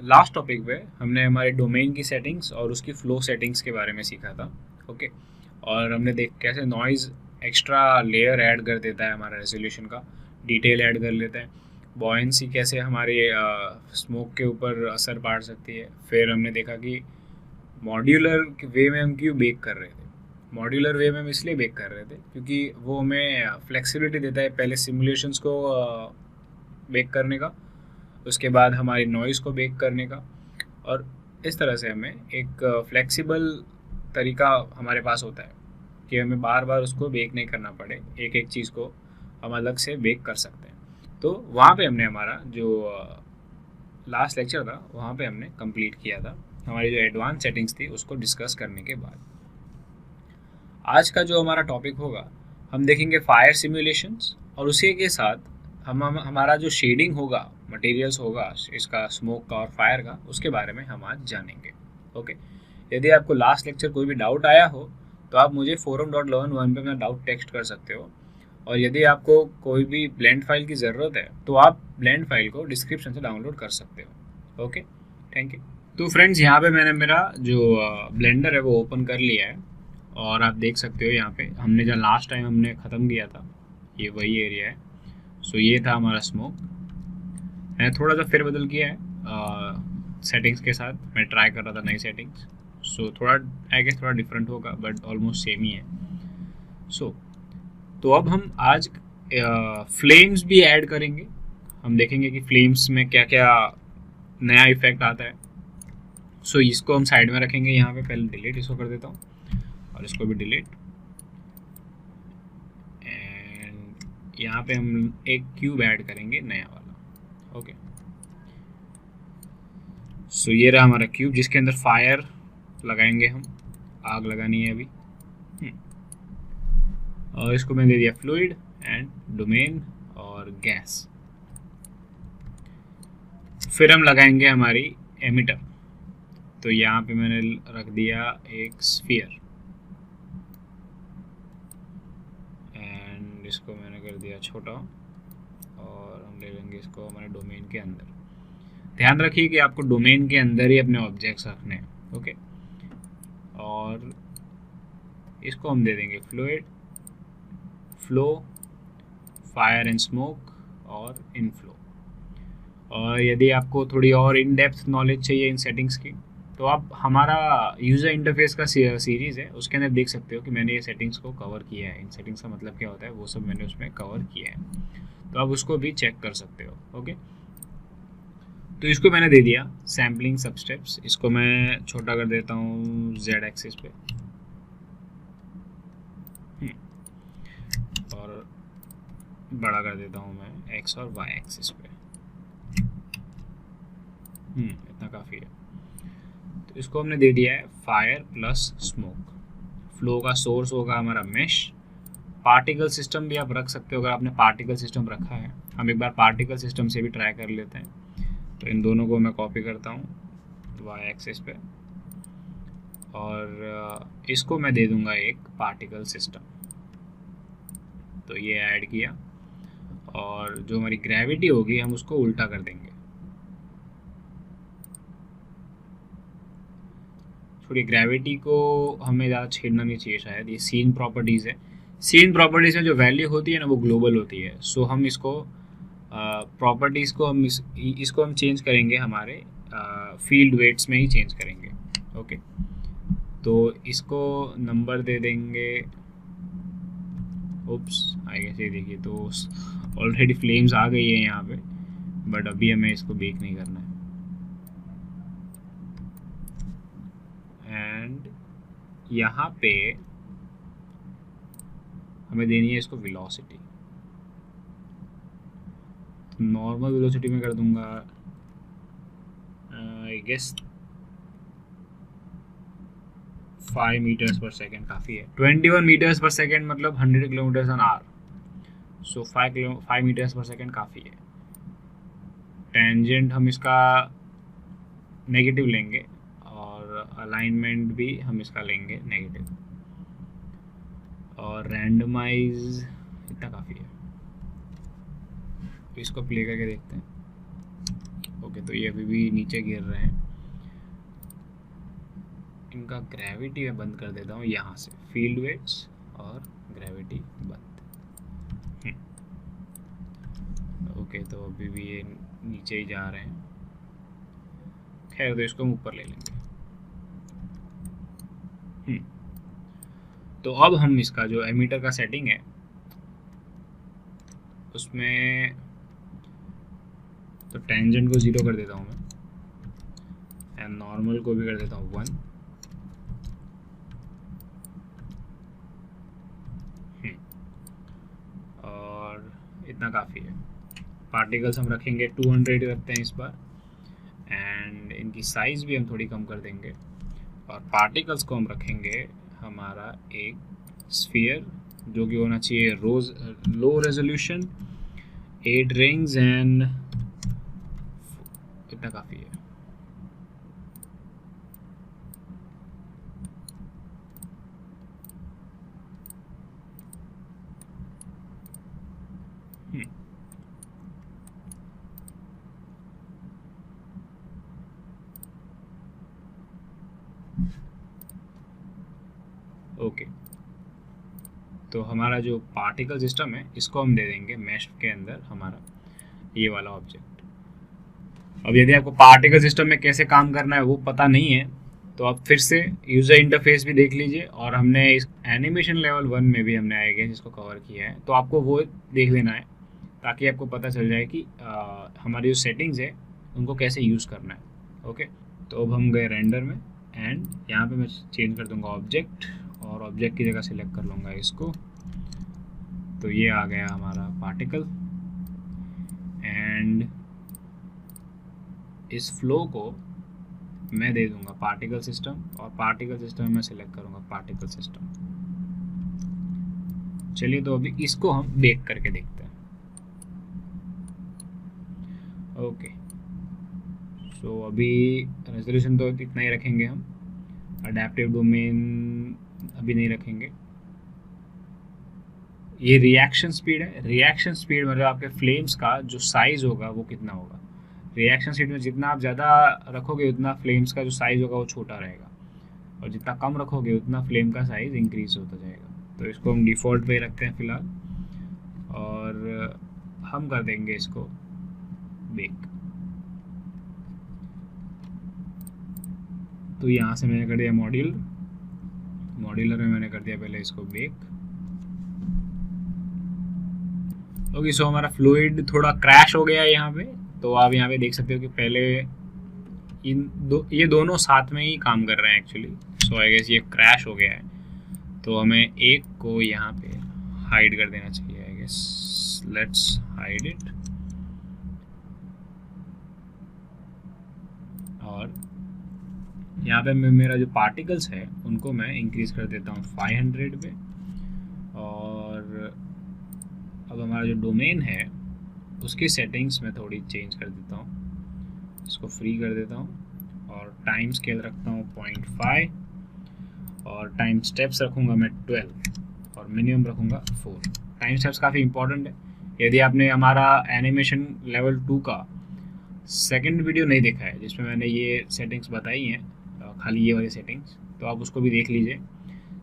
Last topic पे हमने हमारे डोमेन की सेटिंग्स और उसकी फ्लो सेटिंग्स के बारे में सीखा था। ओके, और हमने देख कैसे नॉइज़ एक्स्ट्रा लेयर ऐड कर देता है हमारा रेजोल्यूशन का, डिटेल ऐड कर लेता है, बॉयंसी कैसे हमारे स्मोक के ऊपर असर पाड़ सकती है। फिर हमने देखा कि मॉड्यूलर वे में हम क्यों बेक कर रहे थे। मॉड्यूलर वे में हम इसलिए बेक कर रहे थे क्योंकि वो हमें फ्लेक्सिबिलिटी देता है पहले सिमुलेशंस को बेक करने का, उसके बाद हमारी नॉइज़ को बेक करने का, और इस तरह से हमें एक फ्लेक्सिबल तरीका हमारे पास होता है कि हमें बार बार उसको बेक नहीं करना पड़े, एक एक चीज़ को हम अलग से बेक कर सकते हैं। तो वहाँ पे हमने हमारा जो लास्ट लेक्चर था वहाँ पे हमने कंप्लीट किया था हमारी जो एडवांस सेटिंग्स थी उसको डिस्कस करने के बाद। आज का जो हमारा टॉपिक होगा, हम देखेंगे फायर सिमुलेशंस, और उसी के साथ हम हमारा जो शेडिंग होगा, मटेरियल्स होगा इसका, स्मोक का और फायर का, उसके बारे में हम आज जानेंगे। ओके, यदि आपको लास्ट लेक्चर कोई भी डाउट आया हो तो आप मुझे forum.learn1 पे अपना डाउट टेक्स्ट कर सकते हो, और यदि आपको कोई भी ब्लेंड फाइल की ज़रूरत है तो आप ब्लेंड फाइल को डिस्क्रिप्शन से डाउनलोड कर सकते हो। Okay, thank you. तो फ्रेंड्स, यहाँ पे मैंने मेरा जो ब्लेंडर है वो ओपन कर लिया है, और आप देख सकते हो यहाँ पे हमने जो लास्ट टाइम हमने ख़त्म किया था ये वही एरिया है। सो ये था हमारा स्मोक। मैंने थोड़ा सा फेरबदल किया है सेटिंग्स के साथ, मैं ट्राई कर रहा था नई सेटिंग्स। सो थोड़ा आई गेस थोड़ा डिफरेंट होगा बट ऑलमोस्ट सेम ही है। सो तो अब हम आज फ्लेम्स भी ऐड करेंगे। हम देखेंगे कि फ्लेम्स में क्या क्या नया इफेक्ट आता है। सो इसको हम साइड में रखेंगे यहाँ पे, पहले डिलीट इसको कर देता हूँ और इसको भी डिलीट। एंड यहाँ पे हम एक क्यूब ऐड करेंगे नया वाला। ओके, सो ये रहा हमारा क्यूब जिसके अंदर फायर लगाएंगे हम, आग लगानी है अभी। और इसको मैंने दे दिया फ्लूइड एंड डोमेन और गैस। फिर हम लगाएंगे हमारी एमिटर। तो यहाँ पे मैंने रख दिया एक स्फीयर एंड इसको मैंने कर दिया छोटा, और हम ले लेंगे इसको हमारे डोमेन के अंदर। ध्यान रखिए कि आपको डोमेन के अंदर ही अपने ऑब्जेक्ट्स रखने हैं। ओके, और इसको हम दे देंगे fluid, flow, fire and smoke और इनफ्लो। और यदि आपको थोड़ी और इन डेप्थ नॉलेज चाहिए इन सेटिंग्स की तो आप हमारा यूज़र इंटरफेस का सीरीज़ है उसके अंदर देख सकते हो कि मैंने ये सेटिंग्स को कवर किया है। इन सेटिंग्स का मतलब क्या होता है वो सब मैंने उसमें कवर किया है, तो आप उसको भी चेक कर सकते हो। ओके, तो इसको मैंने दे दिया सैम्पलिंग सब स्टेप्स। इसको मैं छोटा कर देता हूँ जेड एक्सिस पे, और बड़ा कर देता हूँ मैं एक्स और वाई एक्सिस पे। इतना काफ़ी है। तो इसको हमने दे दिया है फायर प्लस स्मोक। फ्लो का सोर्स होगा हमारा मेश। पार्टिकल सिस्टम भी आप रख सकते हो अगर आपने पार्टिकल सिस्टम रखा है। हम एक बार पार्टिकल सिस्टम से भी ट्राई कर लेते हैं। तो इन दोनों को मैं कॉपी करता हूँ वाई एक्सिस पे, और इसको मैं दे दूंगा एक पार्टिकल सिस्टम। तो ये ऐड किया, और जो हमारी ग्रेविटी होगी हम उसको उल्टा कर देंगे। थोड़ी ग्रेविटी को हमें ज़्यादा छेड़ना नहीं चाहिए शायद, ये सीन प्रॉपर्टीज़ है। सीन प्रॉपर्टीज़ में जो वैल्यू होती है ना वो ग्लोबल होती है। सो हम इसको प्रॉपर्टीज़ को हम इसको हम चेंज करेंगे, हमारे फील्ड वेट्स में ही चेंज करेंगे। ओके, तो इसको नंबर दे देंगे, ओप्स आई गेस ये देखिए, तो ऑलरेडी फ्लेम्स आ गई है यहाँ पे, बट अभी हमें इसको बेक नहीं करना है। एंड यहाँ पे हमें देनी है इसको वेलोसिटी। नॉर्मल वेलोसिटी में कर दूंगा, I guess 5 metres per second काफ़ी है। 21 मीटर्स पर सेकेंड मतलब 100 kilometres an hour. So 5 metres per second काफ़ी है। टेंजेंट हम इसका नेगेटिव लेंगे, और अलाइनमेंट भी हम इसका लेंगे नेगेटिव, और रैंडमाइज इतना काफ़ी है। तो इसको प्ले करके देखते हैं। ओके, तो ये अभी भी नीचे गिर रहे हैं। इनका ग्रेविटी मैं बंद कर देता हूँ यहाँ से, फील्ड वेट्स और ग्रेविटी बंद। ओके, तो अभी भी ये नीचे ही जा रहे हैं। खैर, तो इसको हम ऊपर ले लेंगे। तो अब हम इसका जो एमीटर का सेटिंग है उसमें तो टेंजेंट को 0 कर देता हूँ मैं, एंड नॉर्मल को भी कर देता हूँ 1। और इतना काफ़ी है। पार्टिकल्स हम रखेंगे 200 रखते हैं इस बार, एंड इनकी साइज़ भी हम थोड़ी कम कर देंगे। और पार्टिकल्स को हम रखेंगे हमारा एक स्फीयर, जो कि होना चाहिए लो रेजोल्यूशन, 8 रिंग्स, एंड इतना काफ़ी है। ओके, तो हमारा जो पार्टिकल सिस्टम है इसको हम दे देंगे मैश के अंदर हमारा ये वाला ऑब्जेक्ट। अब यदि आपको पार्टिकल सिस्टम में कैसे काम करना है वो पता नहीं है तो आप फिर से यूज़र इंटरफेस भी देख लीजिए, और हमने इस एनिमेशन लेवल 1 में भी हमने आई गेस इसको कवर किया है, तो आपको वो देख लेना है ताकि आपको पता चल जाए कि हमारी जो सेटिंग्स है उनको कैसे यूज़ करना है। ओके, तो अब हम गए रेंडर में, एंड यहाँ पे मैं चेंज कर दूँगा ऑब्जेक्ट, और ऑब्जेक्ट की जगह सिलेक्ट कर लूँगा इसको। तो ये आ गया हमारा पार्टिकल, एंड इस फ्लो को मैं दे दूंगा पार्टिकल सिस्टम, और पार्टिकल सिस्टम में मैं सिलेक्ट करूंगा पार्टिकल सिस्टम। चलिए, तो अभी इसको हम बेक करके देखते हैं। ओके, सो अभी रेजोल्यूशन तो इतना ही रखेंगे हम, अडैप्टिव डोमेन अभी नहीं रखेंगे। ये रिएक्शन स्पीड है। रिएक्शन स्पीड मतलब आपके फ्लेम्स का जो साइज होगा वो कितना होगा। रिएक्शन स्पीड में जितना आप ज़्यादा रखोगे उतना फ्लेम्स का जो साइज़ होगा वो छोटा रहेगा, और जितना कम रखोगे उतना फ्लेम का साइज़ इंक्रीज होता जाएगा। तो इसको हम डिफ़ॉल्ट पे रखते हैं फ़िलहाल, और हम कर देंगे इसको बेक। तो यहाँ से मैंने कर दिया मॉड्यूलर में मैंने कर दिया पहले इसको बेक। ओके, सो हमारा फ्लूइड थोड़ा क्रैश हो गया है यहाँ पे। तो आप यहाँ पे देख सकते हो कि पहले ये दोनों साथ में ही काम कर रहे हैं एक्चुअली। सो आई गेस ये क्रैश हो गया है, तो हमें एक को यहाँ पे हाइड कर देना चाहिए। I guess let's hide it, और यहाँ पे मेरा जो पार्टिकल्स है उनको मैं इंक्रीज कर देता हूँ 500 पे। और अब हमारा जो डोमेन है उसकी सेटिंग्स में थोड़ी चेंज कर देता हूँ, इसको फ्री कर देता हूँ, और टाइम स्केल रखता हूँ 0.5, और टाइम स्टेप्स रखूँगा मैं 12, और मिनिमम रखूँगा 4। टाइम स्टेप्स काफ़ी इंपॉर्टेंट है। यदि आपने हमारा एनिमेशन लेवल 2 का सेकंड वीडियो नहीं देखा है जिसमें मैंने ये सेटिंग्स बताई हैं, खाली ये वाली सेटिंग्स, तो आप उसको भी देख लीजिए,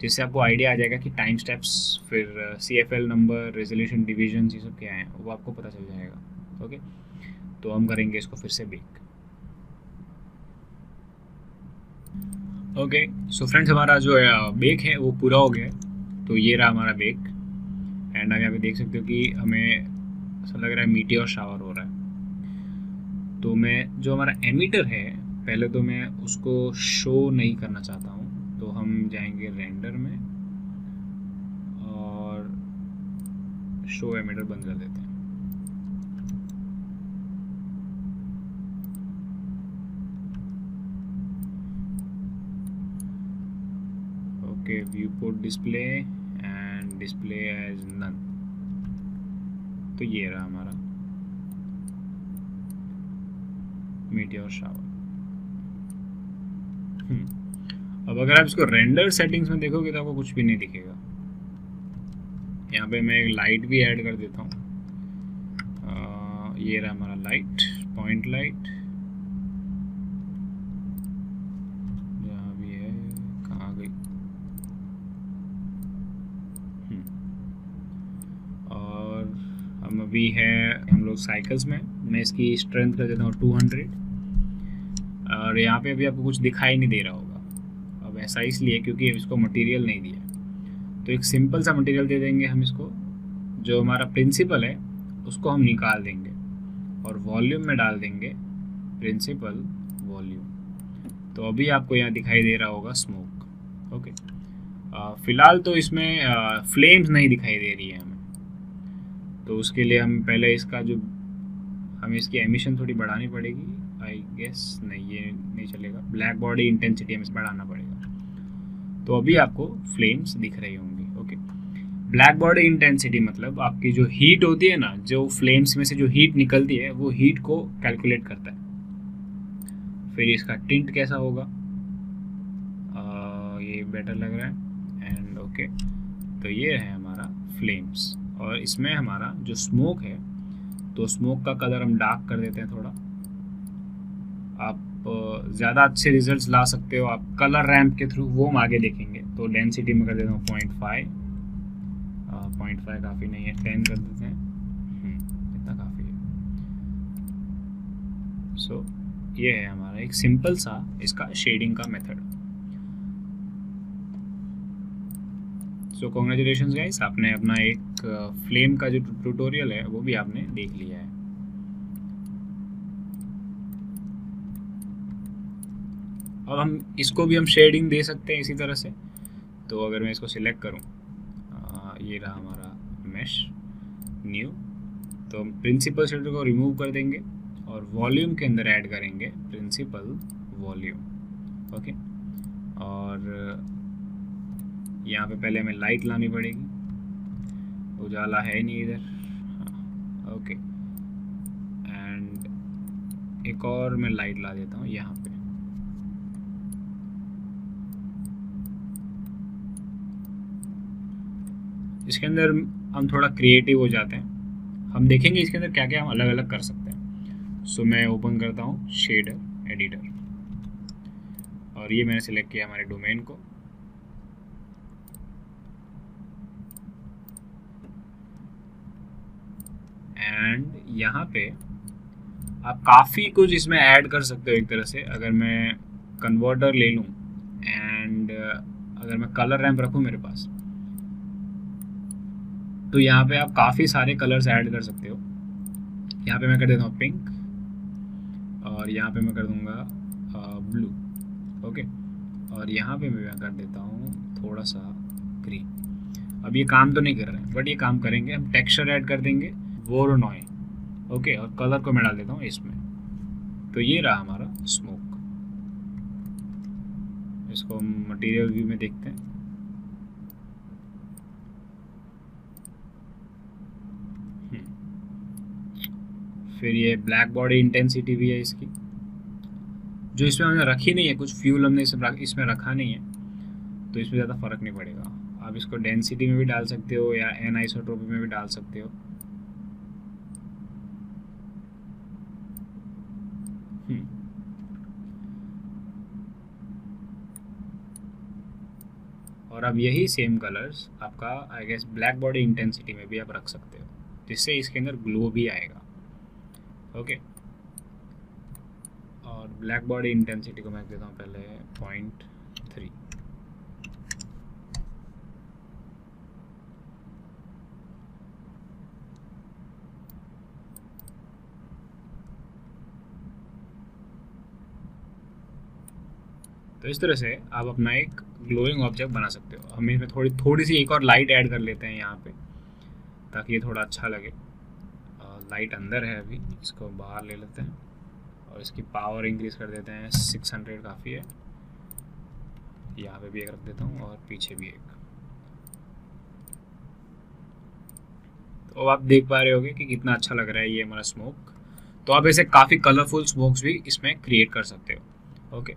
जिससे आपको आइडिया आ जाएगा कि टाइम स्टेप्स, फिर CFL नंबर, रेजोल्यूशन, डिवीजन, ये सब क्या है वो आपको पता चल जाएगा। ओके, तो हम करेंगे इसको फिर से बेक। ओके, सो फ्रेंड्स, हमारा जो बेक है वो पूरा हो गया है। तो ये रहा हमारा बेक, एंड आप यहाँ पे देख सकते हो कि हमें ऐसा लग रहा है मीटियोर शावर हो रहा है। तो मैं जो हमारा एमीटर है पहले तो मैं उसको शो नहीं करना चाहता हूँ, तो हम जाएंगे रेंडर में और शो एमीटर बंद कर देते हैं। Okay, viewport display and display as none. तो ये रहा हमारा मीटियोर शावर। अब अगर आप इसको रेंडर सेटिंग्स में देखोगे तो आपको कुछ भी नहीं दिखेगा। यहाँ पे मैं एक लाइट भी ऐड कर देता हूँ। ये रहा हमारा लाइट, पॉइंट लाइट, अभी है हम लोग साइकिल्स में, मैं इसकी स्ट्रेंथ कर देता हूँ 200 और यहाँ पे अभी आपको कुछ दिखाई नहीं दे रहा होगा। अब ऐसा इसलिए क्योंकि इसको मटेरियल नहीं दिया, तो एक सिंपल सा मटेरियल दे देंगे हम इसको। जो हमारा प्रिंसिपल है उसको हम निकाल देंगे और वॉल्यूम में डाल देंगे प्रिंसिपल वॉल्यूम। तो अभी आपको यहाँ दिखाई दे रहा होगा स्मोक। ओके, फिलहाल तो इसमें फ्लेम्स नहीं दिखाई दे रही है हमें, तो उसके लिए हम पहले इसका जो हमें इसकी एमिशन थोड़ी बढ़ानी पड़ेगी। आई गेस नहीं, ये नहीं चलेगा, ब्लैक बॉडी इंटेंसिटी हमें बढ़ाना पड़ेगा। तो अभी आपको फ्लेम्स दिख रही होंगी। ओके, ब्लैक बॉडी इंटेंसिटी मतलब आपकी जो हीट होती है ना, जो फ्लेम्स में से जो हीट निकलती है वो हीट को कैलकुलेट करता है। फिर इसका टिंट कैसा होगा, ये बेटर लग रहा है एंड ओके। तो ये है हमारा फ्लेम्स और इसमें हमारा जो स्मोक है, तो स्मोक का कलर हम डार्क कर देते हैं थोड़ा। आप ज़्यादा अच्छे रिजल्ट्स ला सकते हो आप कलर रैम्प के थ्रू, वो हम आगे देखेंगे। तो डेंसिटी में कर देता हूँ 0.5, 0.5 काफ़ी नहीं है, 10 कर देते हैं, इतना काफ़ी है। सो ये है हमारा एक सिंपल सा इसका शेडिंग का मेथड। सो कॉन्ग्रेचुलेशंस गाइस, आपने अपना एक फ्लेम का जो ट्यूटोरियल है वो भी आपने देख लिया है। अब हम इसको भी हम शेडिंग दे सकते हैं इसी तरह से। तो अगर मैं इसको सिलेक्ट करूं, ये रहा हमारा मैश न्यू, तो हम प्रिंसिपल शेडर को रिमूव कर देंगे और वॉल्यूम के अंदर ऐड करेंगे प्रिंसिपल वॉल्यूम। ओके, और यहाँ पे पहले हमें लाइट लानी पड़ेगी, उजाला है नहीं इधर। ओके, एंड एक और मैं लाइट ला देता हूँ यहाँ पे। इसके अंदर हम थोड़ा क्रिएटिव हो जाते हैं, हम देखेंगे इसके अंदर क्या क्या हम अलग अलग कर सकते हैं। सो मैं ओपन करता हूँ शेडर एडिटर और ये मैंने सिलेक्ट किया हमारे डोमेन को। एंड यहाँ पे आप काफ़ी कुछ इसमें ऐड कर सकते हो एक तरह से। अगर मैं कन्वर्टर ले लूँ एंड अगर मैं कलर रैम्प रखूँ मेरे पास, तो यहाँ पे आप काफ़ी सारे कलर्स ऐड कर सकते हो। यहाँ पे मैं कर देता हूँ पिंक और यहाँ पे मैं कर दूँगा ब्लू। ओके, और यहाँ पे मैं कर देता हूँ थोड़ा सा ग्रीन। अब ये काम तो नहीं कर रहे हैं बट ये काम करेंगे। हम टेक्सचर ऐड कर देंगे वोरोनॉय। ओके, और कलर को मैं डाल देता हूँ इसमें। तो ये रहा हमारा स्मोक। इसको हम मटेरियल व्यू में देखते हैं। फिर ये ब्लैक बॉडी इंटेंसिटी भी है इसकी, जो इसमें हमने रखी नहीं है, कुछ फ्यूल हमने इसमें रखा नहीं है, तो इसमें ज़्यादा फ़र्क नहीं पड़ेगा। आप इसको डेंसिटी में भी डाल सकते हो या एन आइसोट्रोपी में भी डाल सकते हो। और अब यही सेम कलर्स आपका I guess black body intensity में भी आप रख सकते हो, जिससे इसके अंदर ग्लो भी आएगा। ओके, और ब्लैक बॉडी इंटेंसिटी को मैं देता हूँ पहले 0.3। तो इस तरह से आप अपना एक ग्लोइंग ऑब्जेक्ट बना सकते हो। हम इसमें थोड़ी सी एक और लाइट ऐड कर लेते हैं यहाँ पे, ताकि ये थोड़ा अच्छा लगे। लाइट अंदर है, अभी इसको बाहर ले लेते हैं और इसकी पावर इंक्रीज कर देते हैं 600, काफ़ी है। यहाँ पे भी एक रख देता हूँ और पीछे भी एक। तो आप देख पा रहे होगे कि कितना अच्छा लग रहा है ये हमारा स्मोक। तो आप ऐसे काफ़ी कलरफुल स्मोक्स भी इसमें क्रिएट कर सकते हो। ओके,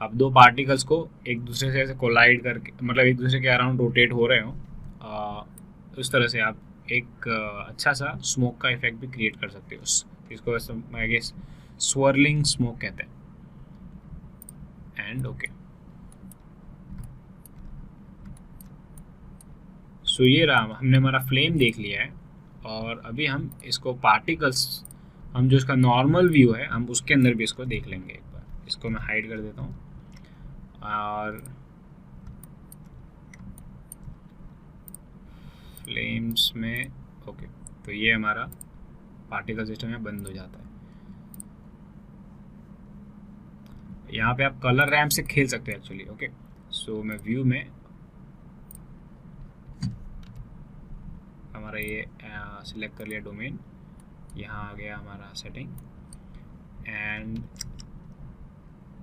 आप दो पार्टिकल्स को एक दूसरे से ऐसे कोलाइड करके, मतलब एक दूसरे के अराउंड रोटेट हो रहे हो, इस तरह से आप एक अच्छा सा स्मोक का इफेक्ट भी क्रिएट कर सकते हो। इसको आई गेस स्वर्लिंग स्मोक कहते हैं। एंड ओके, सो ये रहा, हमने हमारा फ्लेम देख लिया है और अभी हम इसको पार्टिकल्स, हम जो इसका नॉर्मल व्यू है हम उसके अंदर भी इसको देख लेंगे एक बार। इसको मैं हाइड कर देता हूँ और फ्लेम्स में ओके, तो ये हमारा पार्टिकल सिस्टम यहाँ बंद हो जाता है। यहाँ पे आप कलर रैम्प से खेल सकते हैं एक्चुअली। ओके, सो मैं व्यू में हमारा ये सिलेक्ट कर लिया डोमेन, यहाँ आ गया हमारा सेटिंग, एंड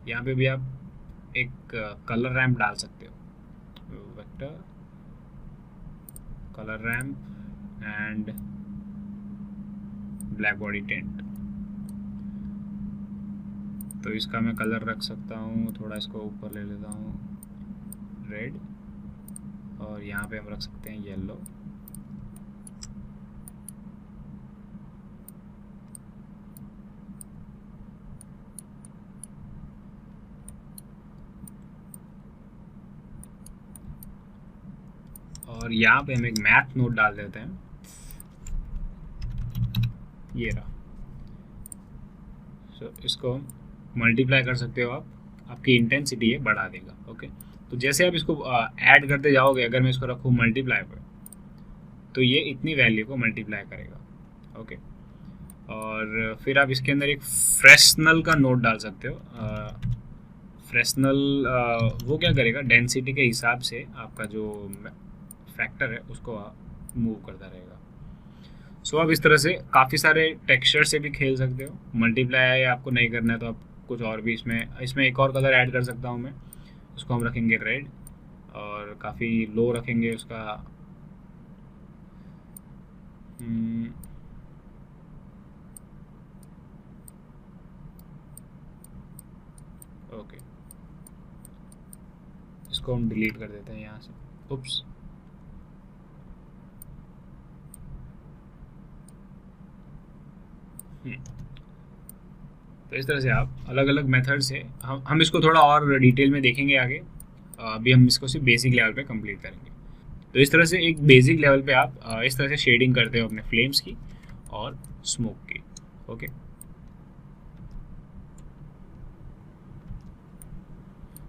यहाँ पे भी आप एक कलर रैम्प डाल सकते हो, vector colour ramp and black body tent. तो इसका मैं कलर रख सकता हूँ, थोड़ा इसको ऊपर ले लेता हूँ रेड, और यहाँ पे हम रख सकते हैं येलो। और यहाँ पे हम एक मैथ नोट डाल देते हैं, ये रहा। सो इसको मल्टीप्लाई कर सकते हो आप, आपकी इंटेंसिटी है बढ़ा देगा। ओके, तो जैसे आप इसको ऐड करते जाओगे, अगर मैं इसको रखूँ मल्टीप्लाई पर, तो ये इतनी वैल्यू को मल्टीप्लाई करेगा। ओके, और फिर आप इसके अंदर एक फ्रेशनल का नोट डाल सकते हो। फ्रेशनल वो क्या करेगा, डेंसिटी के हिसाब से आपका जो फैक्टर है उसको मूव करता रहेगा। सो आप इस तरह से काफ़ी सारे टेक्सचर से भी खेल सकते हो। मल्टीप्लाई आपको नहीं करना है तो आप कुछ और भी इसमें एक और कलर ऐड कर सकता हूँ मैं, उसको हम रखेंगे रेड, और काफ़ी लो रखेंगे उसका ओके, इसको हम डिलीट कर देते हैं यहाँ से। उप्स, तो इस तरह से आप अलग अलग मेथड से हम इसको थोड़ा और डिटेल में देखेंगे आगे। अभी हम इसको सिर्फ बेसिक लेवल पे कंप्लीट करेंगे। तो इस तरह से एक बेसिक लेवल पे आप इस तरह से शेडिंग करते हो अपने फ्लेम्स की और स्मोक की। ओके,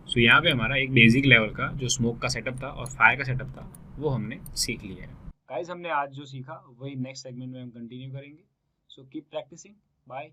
सो यहाँ पे हमारा एक बेसिक लेवल का जो स्मोक का सेटअप था और फायर का सेटअप था वो हमने सीख लिया है। गाइस, हमने आज जो सीखा वही नेक्स्ट सेगमेंट में हम कंटिन्यू करेंगे। So keep practising, bye.